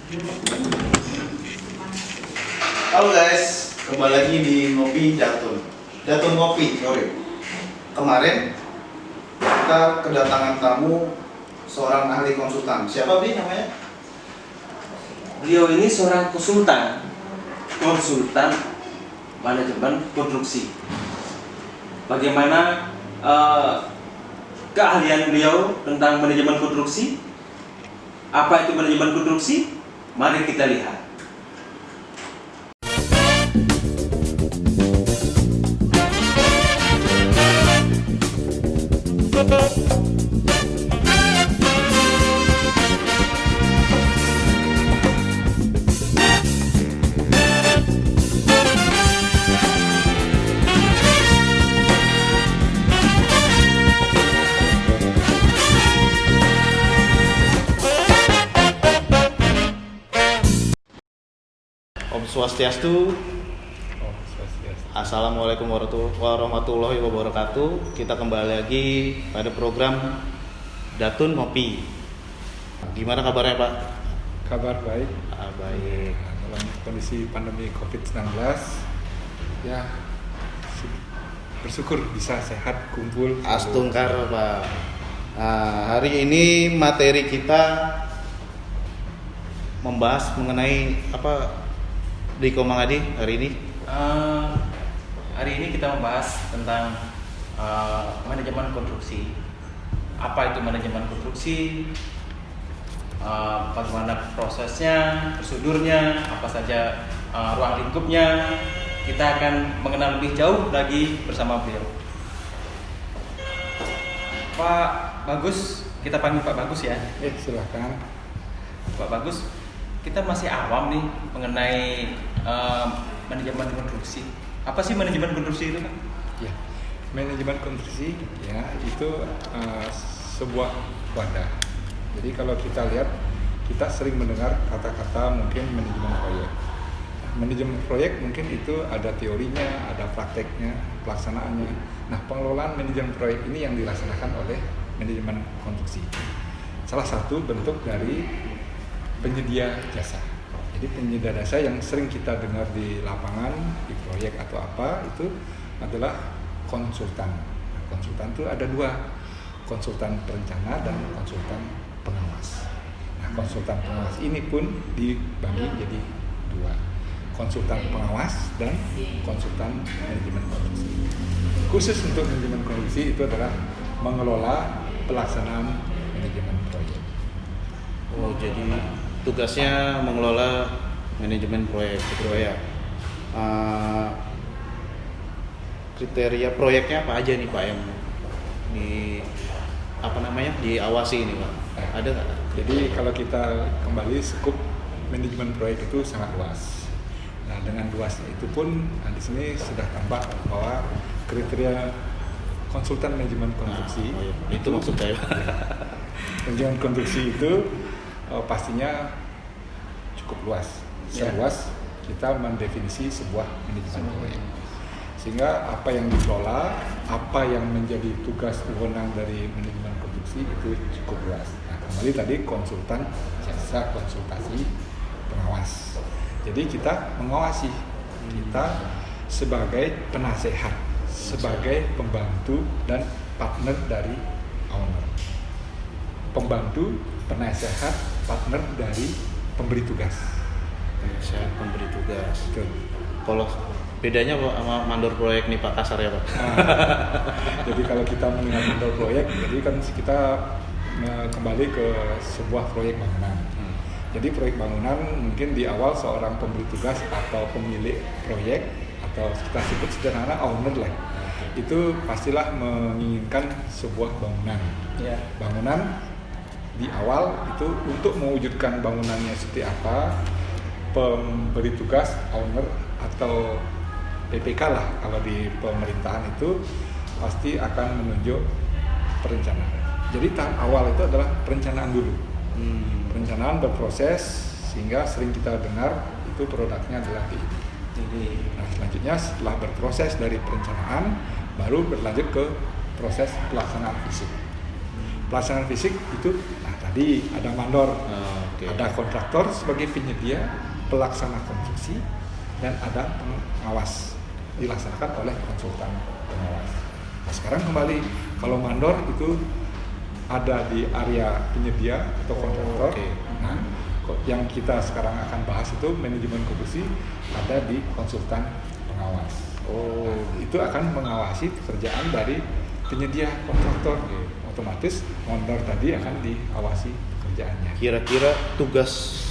Halo guys, kembali lagi di Ngopi Jatun Ngopi, sorry. Kemarin kita kedatangan tamu seorang ahli konsultan. Siapa Bi namanya? Beliau ini seorang konsultan manajemen konstruksi. Bagaimana keahlian beliau tentang manajemen konstruksi? Apa itu manajemen konstruksi? Mari kita lihat. Om Swastiastu. Assalamualaikum warahmatullahi wabarakatuh. Kita kembali lagi pada program Jatun Ngopi. Gimana kabarnya Pak? Kabar baik. Baik. Dalam kondisi pandemi COVID-19, ya bersyukur bisa sehat, kumpul. Astungkar Pak. Nah, hari ini materi kita membahas mengenai apa di Komang Adi hari ini? Hari ini kita membahas tentang manajemen konstruksi. Apa itu manajemen konstruksi? Bagaimana prosesnya, prosedurnya, apa saja ruang lingkupnya. Kita akan mengenal lebih jauh lagi bersama beliau. Pak Bagus, kita panggil Pak Bagus ya. Silakan. Pak Bagus, kita masih awam nih mengenai manajemen konstruksi. Apa sih manajemen konstruksi itu, Pak? Ya, manajemen konstruksi ya itu sebuah wadah. Jadi kalau kita lihat, kita sering mendengar kata-kata mungkin manajemen proyek. Manajemen proyek mungkin itu ada teorinya, ada prakteknya, pelaksanaannya. Nah, pengelolaan manajemen proyek ini yang dilaksanakan oleh manajemen konstruksi. Salah satu bentuk dari penyedia jasa. Jadi penyedia jasa yang sering kita dengar di lapangan, di proyek atau apa, itu adalah konsultan. Nah, konsultan itu ada dua, konsultan perencana dan konsultan pengawas. Nah, konsultan pengawas ini pun dibagi jadi dua, konsultan pengawas dan konsultan manajemen konstruksi. Khusus untuk manajemen konstruksi itu adalah mengelola pelaksanaan manajemen proyek. Oh, jadi tugasnya mengelola manajemen proyek, gitu ya. Kriteria proyeknya apa aja nih Pak yang diawasi ini Pak? Ada nggak? Jadi kalau kita kembali skup manajemen proyek itu sangat luas. Nah, dengan luasnya itu pun di sini sudah tampak bahwa kriteria konsultan manajemen konstruksi itu maksud saya. manajemen konstruksi itu pastinya cukup luas. Seluas kita mendefinisi sebuah manajemen proyek. Sehingga apa yang dikelola, apa yang menjadi tugas wewenang dari manajemen konstruksi itu cukup luas. Nah, kembali tadi konsultan jasa konsultasi pengawas. Jadi kita mengawasi, kita sebagai penasehat, sebagai pembantu dan partner dari owner. Pembantu, penasehat, partner dari pemberi tugas. Saya pemberi tugas. Betul. Kalau bedanya Pak sama mandor proyek nih Pak kasar ya Pak? Jadi kalau kita mengenal mandor proyek, jadi kan kita kembali ke sebuah proyek bangunan. Jadi proyek bangunan mungkin di awal seorang pemberi tugas atau pemilik proyek atau kita sebut sederhana owner lah. Itu pastilah menginginkan sebuah bangunan. Ya. Bangunan di awal itu untuk mewujudkan bangunannya seperti apa, pemberi tugas owner atau PPK lah kalau di pemerintahan itu pasti akan menunjuk perencanaan. Jadi tahap awal itu adalah perencanaan dulu. Perencanaan berproses sehingga sering kita dengar itu produknya adalah ini. Nah, selanjutnya setelah berproses dari perencanaan baru berlanjut ke proses pelaksanaan fisik. Pelaksanaan fisik itu, nah tadi ada mandor. Oke. Ada kontraktor sebagai penyedia, pelaksana konstruksi, dan ada pengawas dilaksanakan oleh konsultan pengawas. Nah, sekarang kembali kalau mandor itu ada di area penyedia atau kontraktor. Oke. Nah, yang kita sekarang akan bahas itu manajemen konstruksi ada di konsultan pengawas. Itu akan mengawasi pekerjaan dari penyedia kontraktor. Otomatis mandor tadi akan diawasi pekerjaannya. Kira-kira tugas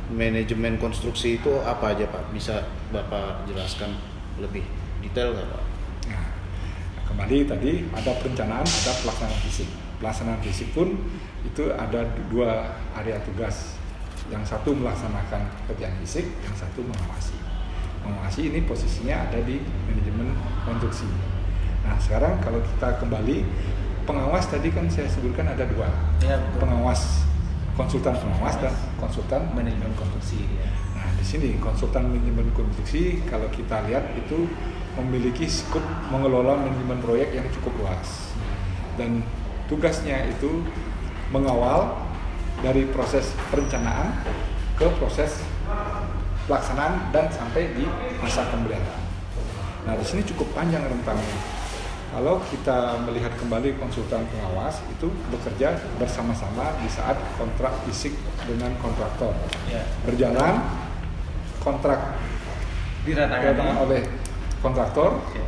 manajemen konstruksi itu apa aja Pak? Bisa Bapak jelaskan lebih detail nggak Pak? Nah, kembali tadi ada perencanaan, ada pelaksanaan fisik. Pelaksanaan fisik pun itu ada dua area tugas. Yang satu melaksanakan pekerjaan fisik, yang satu mengawasi. Mengawasi ini posisinya ada di manajemen konstruksi. Nah, sekarang kalau kita kembali, pengawas tadi kan saya sebutkan ada dua. Ya, betul. Pengawas, konsultan pengawas dan konsultan Manajemen konstruksi. Ya. Nah, di sini konsultan manajemen konstruksi kalau kita lihat itu memiliki skup mengelola manajemen proyek yang cukup luas. Dan tugasnya itu mengawal dari proses perencanaan ke proses pelaksanaan dan sampai di masa pemeliharaan. Nah, di sini cukup panjang rentangnya. Kalau kita melihat kembali konsultan pengawas itu bekerja bersama-sama di saat kontrak fisik dengan kontraktor Ya. berjalan, kontrak ditandatangani oleh kontraktor, Ya.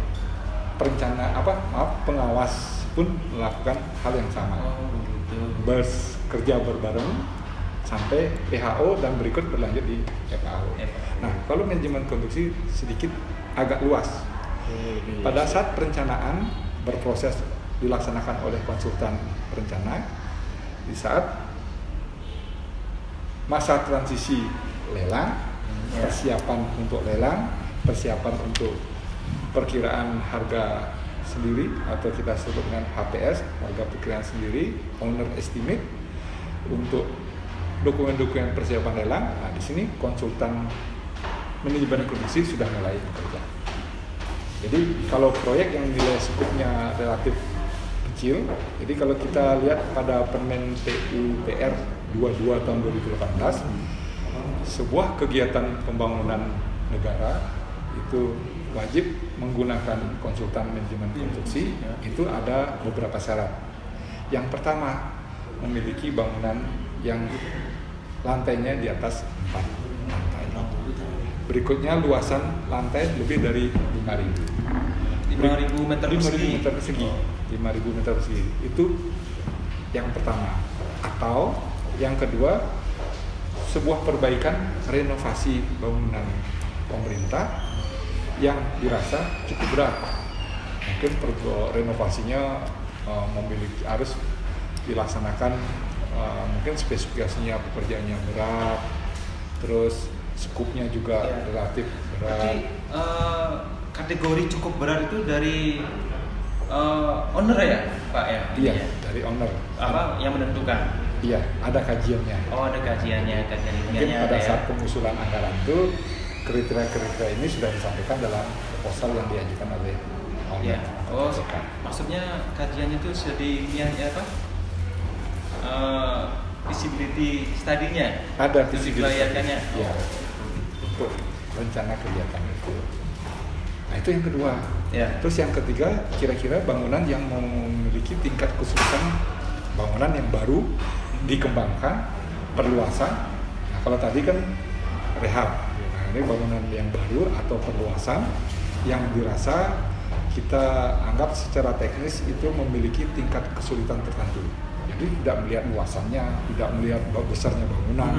pengawas pun melakukan hal yang sama. Oh, begitu. Bekerja berbareng sampai PHO dan berikut berlanjut di FAO. Nah, kalau manajemen konstruksi sedikit agak luas. Pada saat perencanaan berproses dilaksanakan oleh konsultan perencana, di saat masa transisi lelang, persiapan untuk lelang, persiapan untuk perkiraan harga sendiri atau kita sebut dengan HPS, harga perkiraan sendiri, owner estimate, untuk dokumen-dokumen persiapan lelang. Nah, di sini konsultan manajemen konstruksi sudah mulai bekerja. Jadi kalau proyek yang nilai skupnya relatif kecil, jadi kalau kita lihat pada Permen PUPR 22 tahun 2018, sebuah kegiatan pembangunan negara itu wajib menggunakan konsultan manajemen konstruksi. Itu ada beberapa syarat. Yang pertama, memiliki bangunan yang lantainya di atas 4 lantai. Berikutnya luasan lantai lebih dari 5.000 meter persegi. 5.000 meter persegi. Itu yang pertama. Atau yang kedua, sebuah perbaikan renovasi bangunan pemerintah yang dirasa cukup berat. Mungkin renovasinya memiliki harus dilaksanakan, mungkin spesifikasinya pekerjaannya berat, terus skupnya juga relatif berat. Jadi kategori cukup berat itu dari owner ya, Pak ya? Iya, dari owner. Apa yang menentukan? Iya, ada kajiannya. Oh, ada kajian Mungkin ilmiahnya. pada ada saat ya? pengusulan anggaran itu kriteria-kriteria ini sudah disampaikan dalam proposal yang diajukan oleh owner. Ya. atau Oh, PSK. maksudnya kajiannya itu sudah ilmiahnya apa? Visibility study-nya. Ada Itu visibility dikelayakannya. study. Iya. Untuk rencana kegiatan itu. Nah, itu yang kedua. Ya. Terus yang ketiga, kira-kira bangunan yang memiliki tingkat kesulitan, bangunan yang baru dikembangkan, perluasan. Nah, kalau tadi kan rehab. Nah, ini bangunan yang baru atau perluasan yang dirasa kita anggap secara teknis itu memiliki tingkat kesulitan tertentu. Jadi tidak melihat luasannya, tidak melihat besarnya bangunan,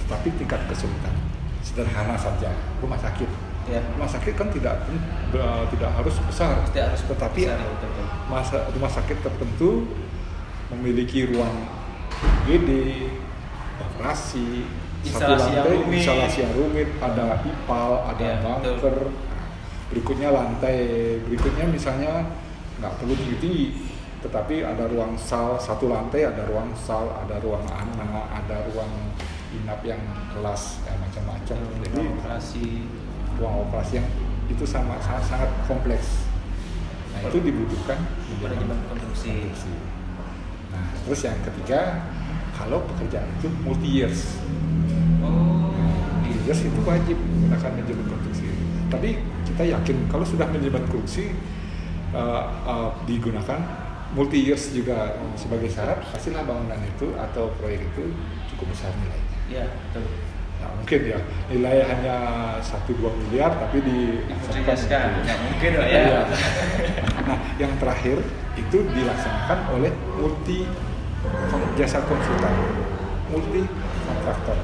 tetapi tingkat kesulitan. Sederhana saja, rumah sakit. Ya. Rumah sakit kan tidak harus besar, Tidak harus tetapi besar, ya, betul. rumah sakit tertentu memiliki ruang GD, operasi, Instalasi yang rumit. instalasi yang rumit, ada IPAL, ada Ya, bunker, berikutnya lantai, berikutnya misalnya nggak perlu tinggi, tetapi ada ruang sal, satu lantai ada ruang sal, ada ruang anak, ada ruang inap yang kelas macam-macam. Jadi ruang operasi yang itu sangat kompleks. Nah, itu dibutuhkan Manajemen konstruksi. Nah, terus yang ketiga, kalau pekerjaan itu multi years. Oh, Multi years itu wajib menggunakan manajemen konstruksi. Tapi kita yakin kalau sudah manajemen konstruksi digunakan multi years juga sebagai syarat, pastilah bangunan itu atau proyek itu cukup besar nilainya. iya betul. Nah, mungkin ya nilai hanya 1-2 miliar tapi Diproyeksikan, nggak mungkin lah ya. Iya. Nah, yang terakhir itu dilaksanakan oleh jasa konsultan, multi kontraktor.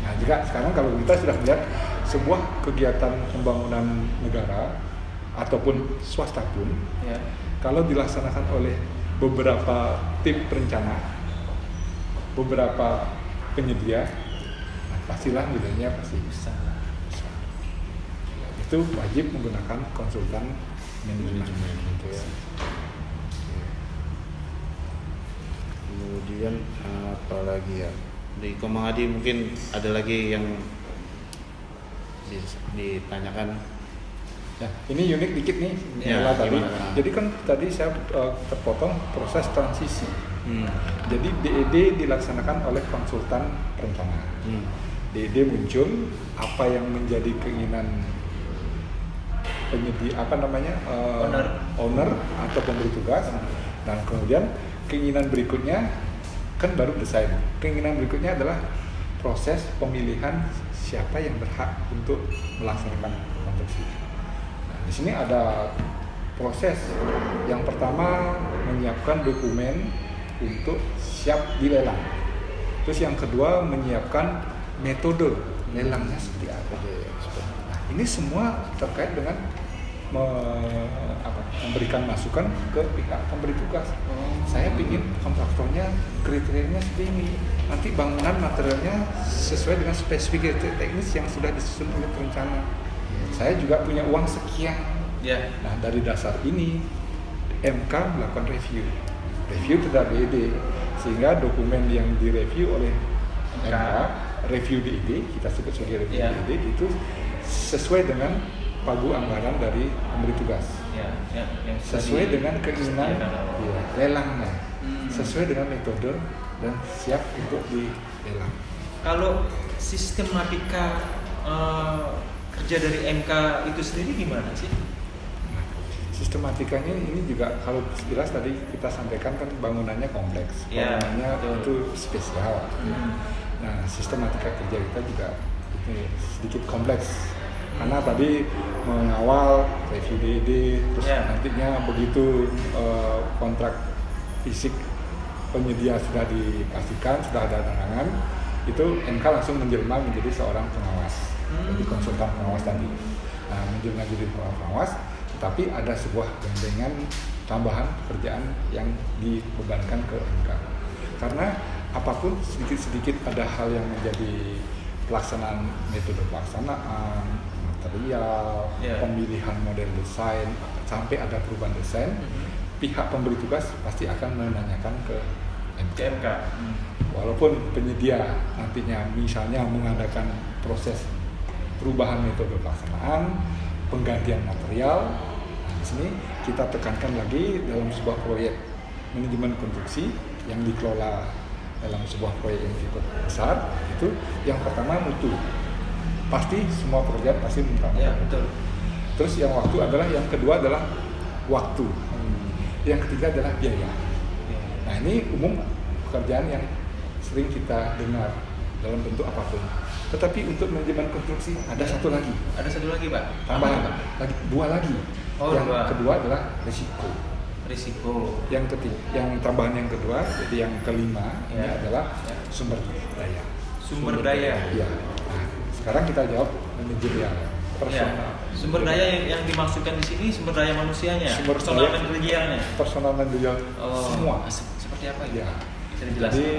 Nah, juga sekarang kalau kita sudah melihat sebuah kegiatan pembangunan negara ataupun swasta pun, Ya. kalau dilaksanakan oleh beberapa tim perencana, beberapa penyedia, nah pastilah nilainya pasti Bisa. besar. Itu wajib menggunakan konsultan manajemen. Gitu ya. Kemudian apa lagi ya? Di Komang Adi mungkin ada lagi yang ditanyakan. Ya, ini unik dikit nih. Ya, Nela tadi. gimana? Jadi kan tadi saya terpotong proses transisi. Jadi DED dilaksanakan oleh konsultan perencana. DED muncul, apa yang menjadi keinginan penyedia owner atau pemberi tugas, dan kemudian keinginan berikutnya kan baru desain. Keinginan berikutnya adalah proses pemilihan siapa yang berhak untuk melaksanakan konstruksi. Nah, di sini ada proses. Yang pertama menyiapkan dokumen untuk siap dilelang. Terus yang kedua menyiapkan metode lelangnya seperti apa. Nah, ini semua terkait dengan memberikan masukan ke pihak pemberi tugas. Saya ingin kontraktornya kriterianya seperti ini. Nanti bangunan materialnya sesuai dengan spesifikasi teknis yang sudah disusun oleh perencana. Saya juga punya uang sekian. Ya. Nah, dari dasar ini MK melakukan review terhadap DED, sehingga dokumen yang direview oleh MK, review DED, kita sebut sebagai review Ya. DED, itu sesuai dengan pagu anggaran dari pemberi tugas, Ya, yang sesuai dengan keinginan lelangnya, Hmm. sesuai dengan metode dan siap untuk dilelang. Kalau sistematika kerja dari MK itu sendiri gimana sih? Sistematikanya ini juga kalau jelas tadi kita sampaikan kan bangunannya kompleks, Ya, bangunannya betul. itu spesial. Nah, sistematika kerja kita juga ini sedikit kompleks karena tadi mengawal review DED, terus Ya. nantinya begitu kontrak fisik penyedia sudah dipastikan, sudah ada tantangan, itu MK langsung menjelma menjadi seorang pengawas, jadi konsultan pengawas tadi. Nah, menjelma jadi pengawas, tapi ada sebuah gandengan tambahan pekerjaan yang dibebankan ke MK. Karena apapun sedikit-sedikit ada hal yang menjadi pelaksanaan metode pelaksanaan, material, Ya. pemilihan model desain, sampai ada perubahan desain, pihak pemberi tugas pasti akan menanyakan ke Ke MK. MK. Walaupun penyedia nantinya misalnya mengadakan proses perubahan metode pelaksanaan, penggantian material. Nah, di sini kita tekankan lagi dalam sebuah proyek manajemen konstruksi yang dikelola dalam sebuah proyek yang cukup besar, itu yang pertama mutu. Pasti semua pekerjaan pasti minta Ya, mutu. betul. Terus yang waktu adalah yang kedua adalah waktu. Yang ketiga adalah biaya. Nah, ini umum pekerjaan yang sering kita dengar dalam bentuk apapun. Tetapi untuk manajemen konstruksi ada satu lagi, Ada satu lagi, Pak. tambahan, Apa, Pak? lagi dua lagi. Oh, yang dua. kedua adalah risiko. Risiko. Yang ketiga, yang tambahan yang kedua, jadi yang kelima ini Ya. adalah Ya. sumber daya. Sumber daya. Ya. Nah, sekarang kita jawab manajerial, personal. Ya. Sumber daya yang dimaksudkan di sini sumber daya manusianya, Sumber personal daya. manajerialnya. Personal manajerial semua. Seperti apa Ya. Bisa dijelaskan? Jadi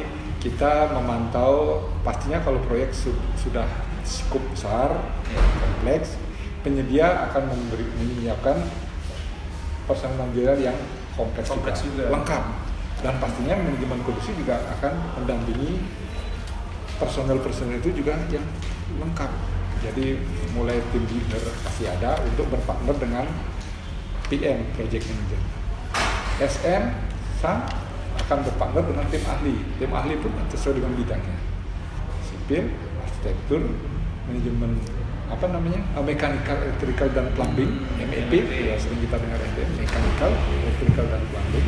kita memantau pastinya kalau proyek sudah cukup besar, Ya. kompleks, penyedia akan menyiapkan personal manajerial yang kompleks juga. lengkap, dan pastinya manajemen konstruksi juga akan mendampingi personel itu juga yang lengkap. Jadi mulai tim leader pasti ada untuk berpartner dengan PM, project manager, SM, akan berpartner dengan tim ahli. Tim ahli pun sesuai dengan bidangnya. Sipil, arsitektur, manajemen mechanical, electrical dan plumbing, MEP, ya sering kita dengar MDM, mechanical, electrical dan plumbing.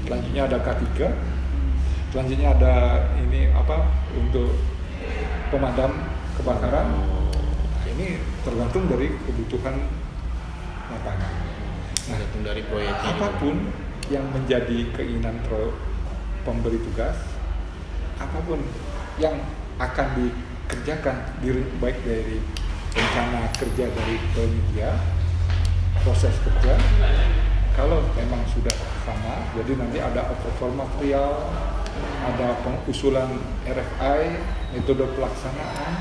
Selanjutnya ada K3. Selanjutnya ada untuk pemadam kebakaran. Nah, ini tergantung dari kebutuhan lapangan. Nah, Tergantung dari proyeknya. apapun yang menjadi keinginan pemberi tugas, apapun yang akan dikerjakan baik dari rencana kerja dari penyedia, proses kerja, kalau memang sudah sama, jadi nanti ada approval material, ada pengusulan RFI, metode pelaksanaan.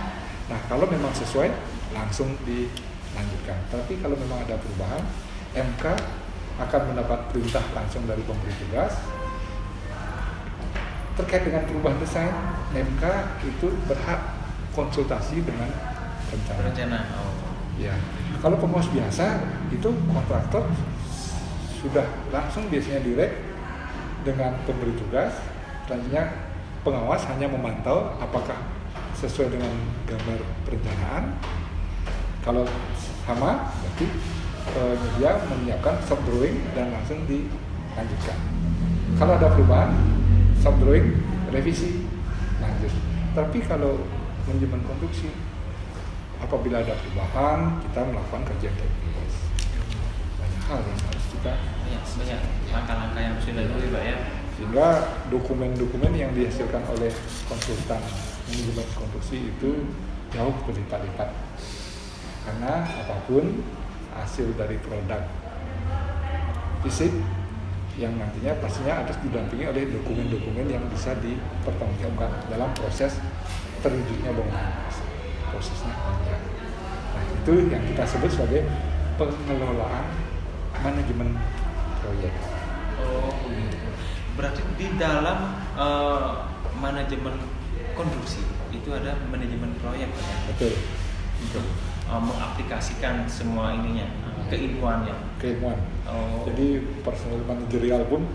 Nah, kalau memang sesuai, langsung dilanjutkan. Tapi kalau memang ada perubahan, MK akan mendapat perintah langsung dari pemberi tugas. Terkait dengan perubahan desain, MK itu berhak konsultasi dengan rencana. Ya, kalau pengawas biasa itu kontraktor sudah langsung biasanya direct dengan pemberi tugas. Selanjutnya pengawas hanya memantau apakah sesuai dengan gambar perencanaan. Kalau sama, berarti dia menyiapkan soft drawing dan langsung dilanjutkan. Kalau ada perubahan, soft drawing, revisi, lanjut. Tapi kalau manajemen konstruksi, apabila ada perubahan, kita melakukan kajian teknis. Banyak hal yang harus kita banyak langkah-langkah yang harus dilalui, Pak ya. Sehingga dokumen-dokumen yang dihasilkan oleh konsultan manajemen konstruksi itu jauh berlipat-lipat. Karena apapun hasil dari produk fisik yang nantinya pastinya harus didampingi oleh dokumen-dokumen yang bisa dipertanggungjawabkan dalam proses terwujudnya bangunan. Prosesnya panjang. Nah, itu yang kita sebut sebagai pengelolaan manajemen proyek. Oh, berarti di dalam manajemen konstruksi itu ada manajemen proyek, Pak ya? Betul. Untuk mengaplikasikan semua ininya, keilmuannya. Keilmuan. Oh. Jadi personal manajerial pun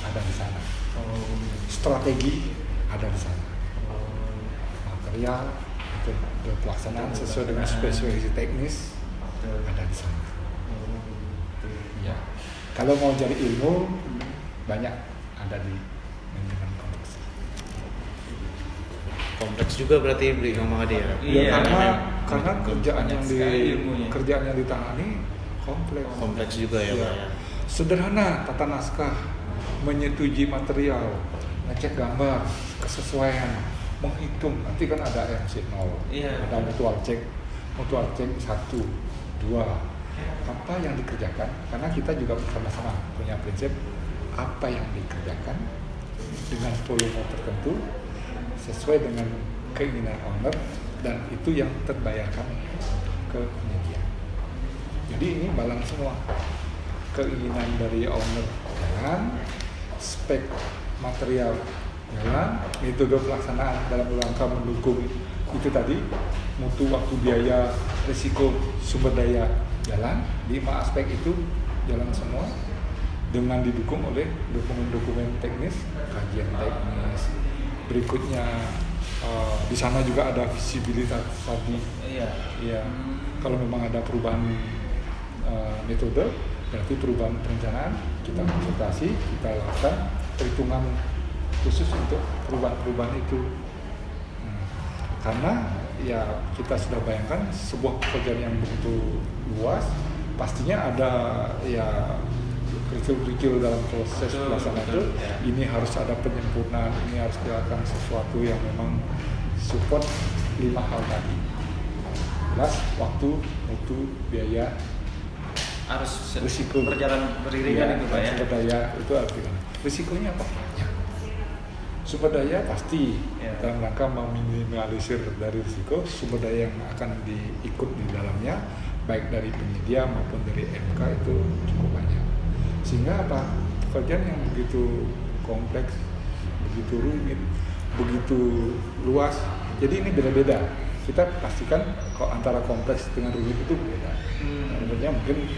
ada di sana. Oh. Strategi ada di sana. Oh. Material itu pelaksanaan sesuai dengan spesifikasi teknis ada di sana. Ya. Kalau mau cari ilmu banyak ada di manajemen konstruksi. Kompleks juga berarti beli Kang Mahadi ya. Iya, karena kerjaan banyak yang sekali ilmunya. ditangani kompleks. Kompleks juga ya, Pak ya. Sederhana tata naskah, menyetujui material, ngecek gambar, kesesuaian, menghitung. Nanti kan ada MC0, Iya. ada mutual check 1, 2. Apa yang dikerjakan? Karena kita juga bersama-sama punya prinsip apa yang dikerjakan dengan volume tertentu sesuai dengan keinginan owner dan itu yang terbayarkan ke penyedia. Jadi ini balance semua. Keinginan dari owner jalan, spek material jalan, metode pelaksanaan dalam rangka mendukung itu tadi, mutu, waktu, biaya, risiko, sumber daya jalan. 5 aspek itu jalan semua dengan didukung oleh dokumen-dokumen teknis, kajian teknis. Berikutnya di sana juga ada visibilitas tadi. Iya. Ya, kalau memang ada perubahan metode, berarti perubahan perencanaan, kita konsultasi, kita lakukan perhitungan khusus untuk perubahan-perubahan itu. Karena ya kita sudah bayangkan sebuah pekerjaan yang begitu luas, pastinya ada ya kerikil-kerikil dalam proses pelaksanaan itu. Ya. Ini harus ada penyempurnaan, ini harus dilakukan sesuatu yang memang support 5 hal tadi. Plus waktu, mutu, biaya, Harus risiko berjalan beriringan itu, Pak ya. sumber daya itu artinya. Risikonya apa? Banyak. Sumber daya pasti Ya. dalam rangka meminimalisir dari risiko sumber daya yang akan diikut di dalamnya, baik dari penyedia maupun dari MK itu cukup banyak. Sehingga apa? Pekerjaan yang begitu kompleks, begitu rumit, begitu luas. Jadi ini beda-beda. Kita pastikan kalau antara kompleks dengan rumit itu beda. Menurutnya mungkin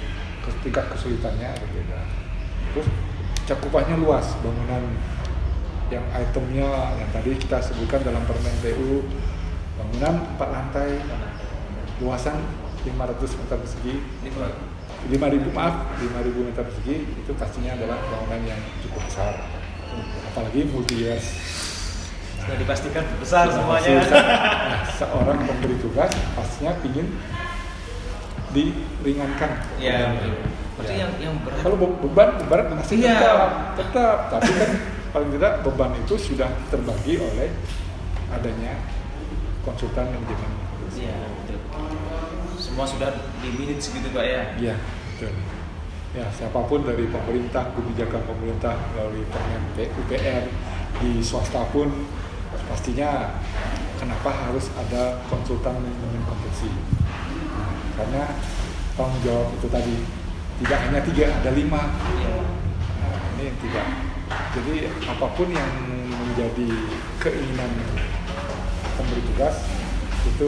tingkat kesulitannya berbeda. Terus cakupannya luas, bangunan yang itemnya yang tadi kita sebutkan dalam Permen PU, bangunan 4 lantai, luasan 500 meter persegi, 5.000 meter persegi, itu pastinya adalah bangunan yang cukup besar, apalagi multi years. Sudah dipastikan besar Nah, semuanya. nah, seorang pemberi tugas pastinya ingin diringankan. Ya, betul. Berarti Ya. yang berat. Kalau beban masih Iya. tetap, tapi kan paling tidak beban itu sudah terbagi oleh adanya konsultan manajemen. Iya, betul. Semua sudah di minutes gitu Pak ya. Iya, betul. Ya, siapapun dari pemerintah, kebijakan pemerintah melalui Permen PUPR, di swasta pun pastinya kenapa harus ada konsultan manajemen konstruksi. Nah, karena tanggung jawab itu tadi tidak hanya 3, ada 5. Iya. Nah, ini yang tidak. Jadi apapun yang menjadi keinginan pemberi tugas itu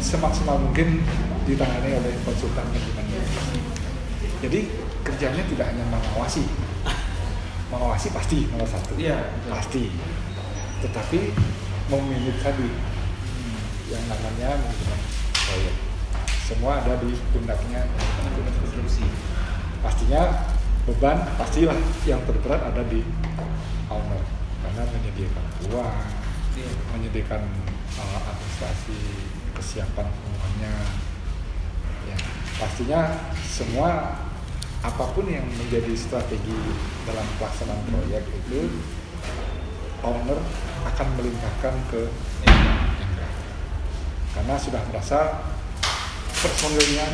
semaksimal mungkin ditangani oleh konsultan manajemen. Jadi kerjanya tidak hanya mengawasi pasti nomor 1, Iya, betul. pasti. Tetapi memanage tadi yang namanya manajemen proyek. Semua ada di pundaknya Manajemen konstruksi. pastinya beban pastilah yang terberat ada di owner karena menyediakan uang, Iya. menyediakan administrasi, kesiapan semuanya. Ya, pastinya semua apapun yang menjadi strategi dalam pelaksanaan proyek itu owner akan melimpahkan ke Enggar karena sudah merasa personilnya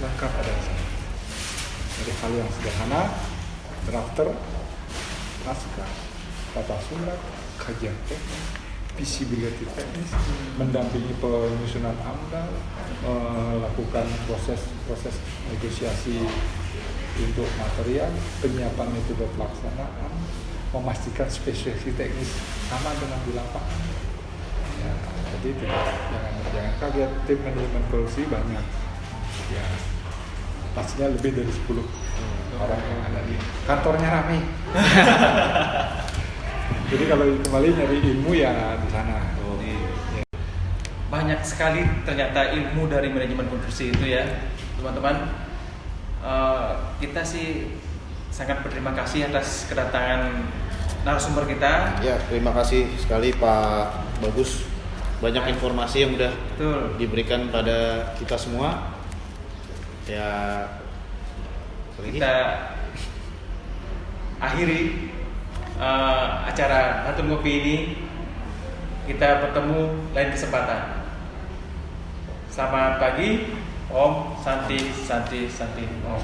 lengkap ada di sana. Dari hal yang sederhana, drafter, naskah, tata surat, kajian teknis, visibility teknis, mendampingi penyusunan AMDAL, melakukan proses negosiasi untuk material, penyiapan metode pelaksanaan, memastikan spesifikasi teknis sama dengan di lapangan. Ya, jadi jangan kaget, tim manajemen produksi banyak. Ya, pastinya lebih dari 10 orang yang ada di kantornya rame. Jadi kalau kembali nyari ilmu ya di sana. Ya. Banyak sekali ternyata ilmu dari manajemen konstruksi itu ya, teman-teman. Kita sih sangat berterima kasih atas kedatangan narasumber kita. Ya, terima kasih sekali Pak Bagus. Banyak informasi yang udah Betul. diberikan pada kita semua. Ya, Kita akhiri acara Hantu Ngopi ini. Kita bertemu lain kesempatan. Selamat pagi, Om. Santi. Om.